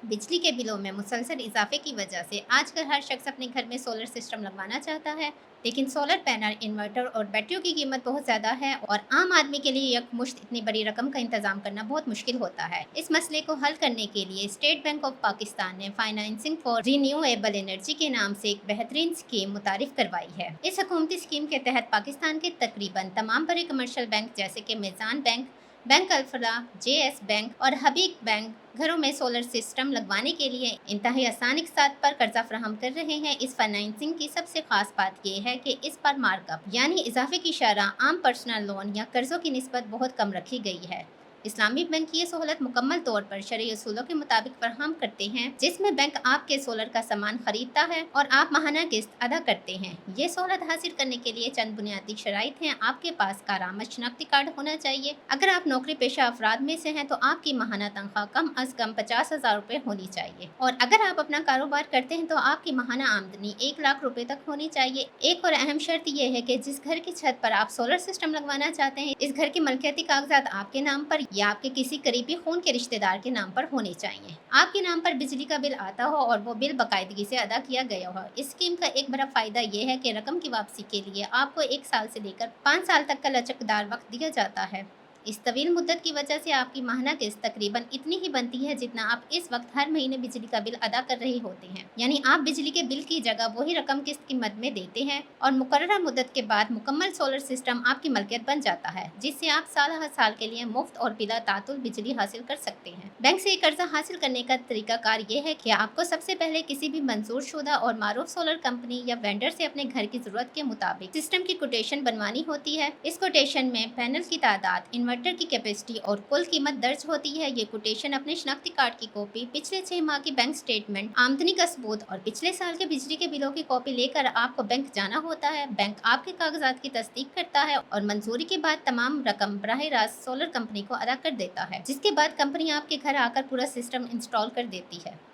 बिजली के बिलों में मुसलसल इजाफे की वजह से आजकल हर शख्स अपने घर में सोलर सिस्टम लगवाना चाहता है। लेकिन सोलर पैनल, इन्वर्टर और बैटरियों की कीमत बहुत ज़्यादा है और आम आदमी के लिए यकमुश्त इतनी बड़ी रकम का इंतजाम करना बहुत मुश्किल होता है। इस मसले को हल करने के लिए स्टेट बैंक ऑफ पाकिस्तान ने फाइनेंसिंग फॉर रिन्यूएबल एनर्जी के नाम से एक बेहतरीन स्कीम मुतारिफ करवाई है। इस हुकूमती स्कीम के तहत पाकिस्तान के तकरीबन तमाम बड़े कमर्शियल बैंक जैसे कि Meezan bank, bank Alfalah, JS bank और हबीब बैंक घरों में सोलर सिस्टम लगवाने के लिए इंतहाई आसानी के साथ पर कर्जा फराहम कर रहे हैं। इस फाइनेंसिंग की सबसे खास बात यह है कि इस पर मार्कअप यानी इजाफे की शरह आम पर्सनल लोन या कर्जों की निस्बत बहुत कम रखी गई है। इस्लामी बैंक ये सहूलत मुकम्मल तौर पर शरई असूलों के मुताबिक फराहम करते हैं, जिसमें बैंक आपके सोलर का सामान खरीदता है और आप माहाना किस्त अदा करते हैं। ये सहूलत हासिल करने के लिए चंद बुनियादी शराइत हैं। आपके पास कारामद शनाख्ती कार्ड होना चाहिए। अगर आप नौकरी पेशा अफराद में से हैं तो आपकी माहाना तनख्वाह कम अज कम 50,000 रुपये होनी चाहिए और अगर आप अपना कारोबार करते हैं तो आपकी माहाना आमदनी 1 लाख रुपए तक होनी चाहिए। एक और अहम शर्त यह है कि जिस घर की छत पर आप सोलर सिस्टम लगवाना चाहते हैं, इस घर के मलकियती कागजात आपके नाम पर या आपके किसी करीबी खून के रिश्तेदार के नाम पर होने चाहिए। आपके नाम पर बिजली का बिल आता हो और वो बिल बाकायदगी से अदा किया गया हो। इस स्कीम का एक बड़ा फायदा यह है कि रकम की वापसी के लिए आपको 1 साल से लेकर 5 साल तक का लचकदार वक्त दिया जाता है। इस तवील मुद्दत की वजह से आपकी माहाना किस्त तकरीबन इतनी ही बनती है जितना आप इस वक्त हर महीने बिजली का बिल अदा कर रहे होते हैं। यानी आप बिजली के बिल की जगह वही रकम किस्त की मद में देते हैं और मुकर्ररा मुद्दत के बाद मुकम्मल सोलर सिस्टम आपकी मलकियत बन जाता है, जिससे आप साल हर साल के लिए मुफ्त और बिला तातुल बिजली हासिल कर सकते हैं। बैंक से कर्जा हासिल करने का तरीकाकार ये है कि आपको सबसे पहले किसी भी मंजूर शुदा और मारूफ सोलर कंपनी या वेंडर से अपने घर की जरूरत के मुताबिक सिस्टम की कोटेशन बनवानी होती है। इस कोटेशन में पैनल की तादाद, इन्वर्टर की कैपेसिटी और कुल कीमत दर्ज होती है। ये कोटेशन अपने शनाख्ती कार्ड की कॉपी, पिछले 6 माह की बैंक स्टेटमेंट, आमदनी का सबूत और पिछले साल के बिजली के बिलों की कॉपी लेकर आपको बैंक जाना होता है। बैंक आपके कागजात की तस्दीक करता है और मंजूरी के बाद तमाम रकम बराह रास्त सोलर कंपनी को अदा कर देता है, जिसके बाद कंपनी आपके घर आकर पूरा सिस्टम इंस्टॉल कर देती है।